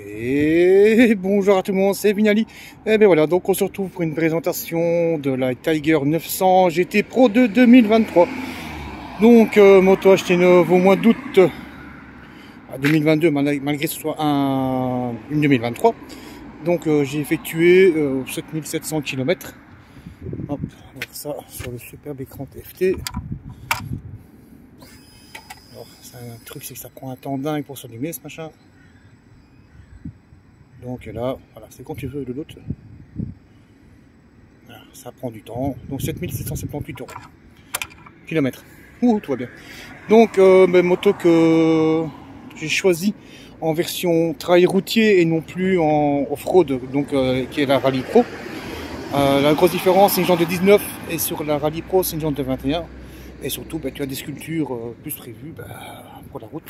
Et bonjour à tout le monde, c'est Vignali. Et bien voilà, donc on se retrouve pour une présentation de la Tiger 900 GT Pro de 2023. Donc moto achetée neuve au mois d'août 2022, malgré que ce soit une 2023. Donc j'ai effectué 7700 km. Hop, on va voir ça sur le superbe écran TFT. Alors, c'est un truc, c'est que ça prend un temps dingue pour s'allumer ce machin. Donc là, voilà, c'est quand tu veux de l'autre. Ça prend du temps. Donc 7778 € km. Ouh, tout va bien. Donc moto que j'ai choisi en version trail routier et non plus en off-road, donc qui est la Rallye Pro. La grosse différence, c'est une jante de 19 et sur la Rallye Pro, c'est une jante de 21. Et surtout, tu as des sculptures plus prévues pour la route.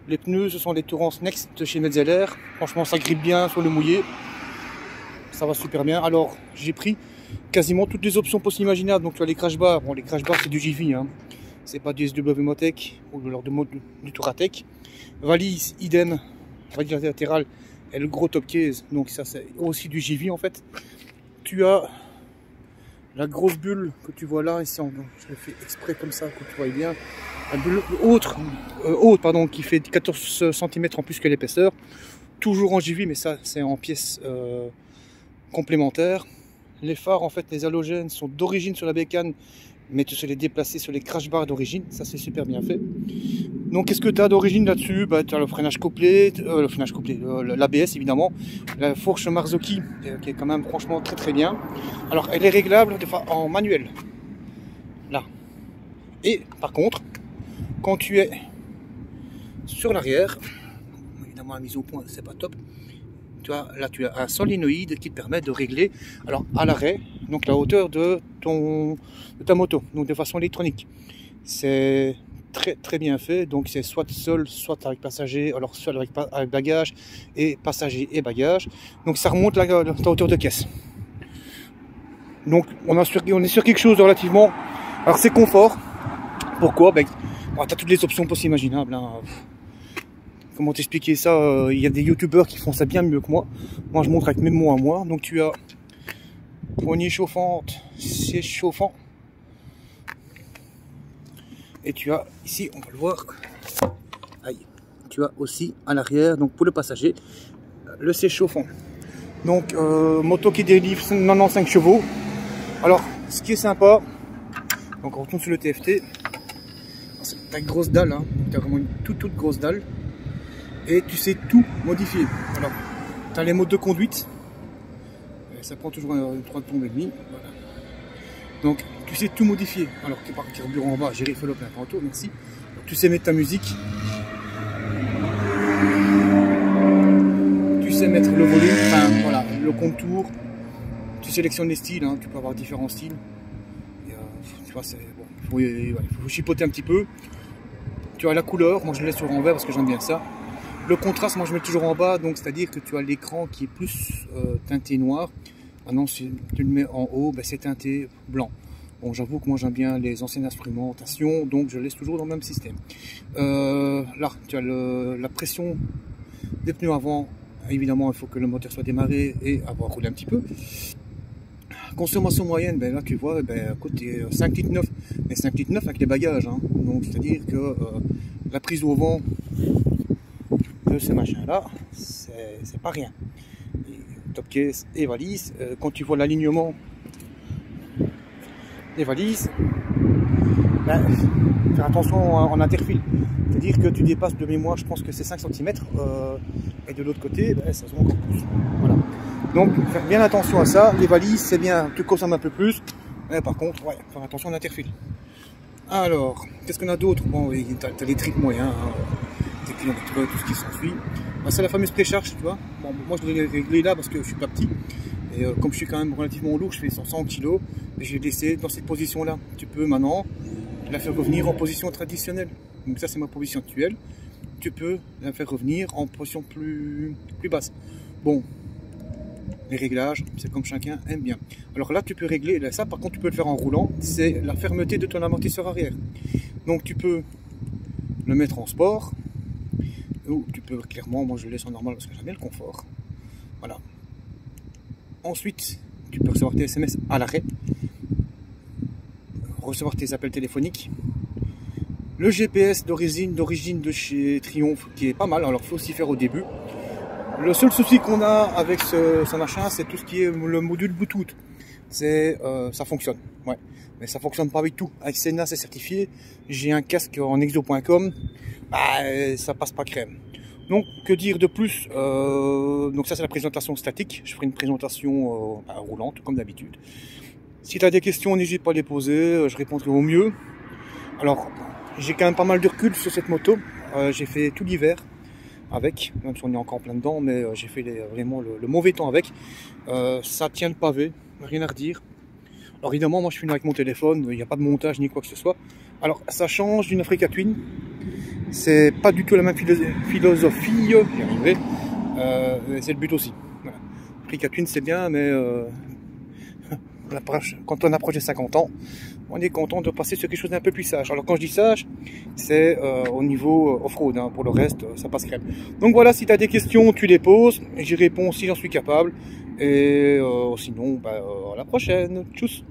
Les pneus, ce sont les Tourance Next de chez Metzeler. Franchement, ça grippe bien sur le mouillé. Ça va super bien. Alors, j'ai pris quasiment toutes les options possibles imaginables. Donc, tu as les crash bars. Bon, les crash bars, c'est du JV. Hein. C'est pas du SW Motec ou lors de mode du Touratec. Valise, idem. Valise latérale et le gros top case. Donc, ça, c'est aussi du JV en fait. Tu as la grosse bulle que tu vois là. Ici, je l'ai fait exprès comme ça, que tu vois bien. La bulle haute, qui fait 14 cm en plus que l'épaisseur. Toujours en JV, mais ça, c'est en pièces complémentaires. Les phares, en fait, les halogènes sont d'origine sur la bécane, mais tu sais les déplacer sur les crash bars d'origine. Ça, c'est super bien fait. Donc, qu'est-ce que tu as d'origine là-dessus? Tu as le freinage couplé, l'ABS évidemment, la fourche Marzocchi qui est quand même franchement très très bien. Alors, elle est réglable en manuel. Là. Et par contre, quand tu es sur l'arrière, évidemment la mise au point, c'est pas top. Là, tu as un solénoïde qui te permet de régler, alors à l'arrêt, donc la hauteur de ta moto, donc de façon électronique. C'est très très bien fait, donc c'est soit seul, soit avec passager, alors soit avec bagage et passager et bagage. Donc ça remonte ta hauteur de caisse. Donc on est sur quelque chose de relativement. Alors c'est confort. Pourquoi? Tu as toutes les options possibles imaginables. Hein. Comment t'expliquer ça? Il y a des youtubeurs qui font ça bien mieux que moi. Moi je montre avec mes mots à moi. Donc tu as poignée chauffante, siège chauffant. Et tu as ici, on va le voir, aïe, tu as aussi à l'arrière, donc pour le passager, le siège chauffant. Donc moto qui délivre 95 chevaux. Alors ce qui est sympa, donc on retourne sur le TFT. T'as une grosse dalle, hein. Tu as vraiment une toute grosse dalle. Et tu sais tout modifier. Alors, tu as les modes de conduite. Ça prend toujours 3 tombes et demi. Voilà. Donc, tu sais tout modifier. Alors, tu pars carburant en bas, gérer follow plein tantôt, merci. Donc, tu sais mettre ta musique. Tu sais mettre le volume, enfin voilà, le contour. Tu sélectionnes les styles, hein. Tu peux avoir différents styles. Et, tu vois, c'est bon. Il faut chipoter un petit peu. Tu as la couleur, moi je le laisse sur envers parce que j'aime bien ça. Le contraste, moi je mets toujours en bas, donc c'est-à-dire que tu as l'écran qui est plus teinté noir. Maintenant, si tu le mets en haut, c'est teinté blanc. Bon, j'avoue que moi j'aime bien les anciennes instrumentations, donc je laisse toujours dans le même système. Là, tu as la pression des pneus avant. Évidemment, il faut que le moteur soit démarré et avoir roulé un petit peu. Consommation moyenne, là tu vois, côté 5,9 litres, mais 5,9 litres avec les bagages. Hein. Donc c'est-à-dire que la prise au vent de ces machins-là, c'est pas rien. Et top case et valise. Quand tu vois l'alignement des valises, faire attention en interfile. C'est-à-dire que tu dépasses de mémoire, je pense que c'est 5 cm, et de l'autre côté, ça se voit encore plus. Voilà. Donc, faire bien attention à ça. Les valises, c'est bien, tu consommes un peu plus. Mais par contre, ouais, faire attention à l'interfile. Alors, qu'est-ce qu'on a d'autre? Bon, tu as les tripes moyens, hein, des kilomètres, tout ce qui s'ensuit. C'est la fameuse précharge, tu vois. Bon, moi, je l'ai réglé là parce que je suis pas petit. Et comme je suis quand même relativement lourd, je fais 100 kg. Et je l'ai laissé dans cette position-là. Tu peux maintenant la faire revenir en position traditionnelle. Donc ça, c'est ma position actuelle. Tu peux la faire revenir en position plus basse. Bon, les réglages, c'est comme chacun aime bien. Alors là, tu peux régler, ça par contre, tu peux le faire en roulant. C'est la fermeté de ton amortisseur arrière. Donc tu peux le mettre en sport. ou tu peux clairement, moi je le laisse en normal parce que j'aime bien le confort. Voilà. Ensuite, tu peux recevoir tes SMS à l'arrêt, recevoir tes appels téléphoniques. Le GPS d'origine de chez Triomphe qui est pas mal, alors il faut aussi faire au début. Le seul souci qu'on a avec ce machin, c'est tout ce qui est le module Bluetooth. Ça fonctionne, ouais, mais ça fonctionne pas avec tout. Avec Sena, c'est certifié. J'ai un casque en exo.com, bah, ça passe pas crème. Donc, que dire de plus? Donc ça, c'est la présentation statique. Je ferai une présentation roulante, comme d'habitude. Si tu as des questions, n'hésite pas à les poser, je répondrai au mieux. Alors, j'ai quand même pas mal de recul sur cette moto. J'ai fait tout l'hiver avec, même si on est encore en plein dedans, mais j'ai fait vraiment le mauvais temps avec. Ça tient le pavé, rien à redire. Alors évidemment, moi je filme avec mon téléphone, il n'y a pas de montage ni quoi que ce soit. Alors ça change d'une Africa Twin. C'est pas du tout la même philosophie, j'y arriverai. C'est le but aussi. Voilà. Africa Twin c'est bien, mais quand on approche des 50 ans, on est content de passer sur quelque chose d'un peu plus sage. Alors quand je dis sage, c'est au niveau off-road, hein. Pour le reste, ça passe crème. Donc voilà, si tu as des questions, tu les poses, j'y réponds si j'en suis capable. Et sinon, à la prochaine. Tchuss.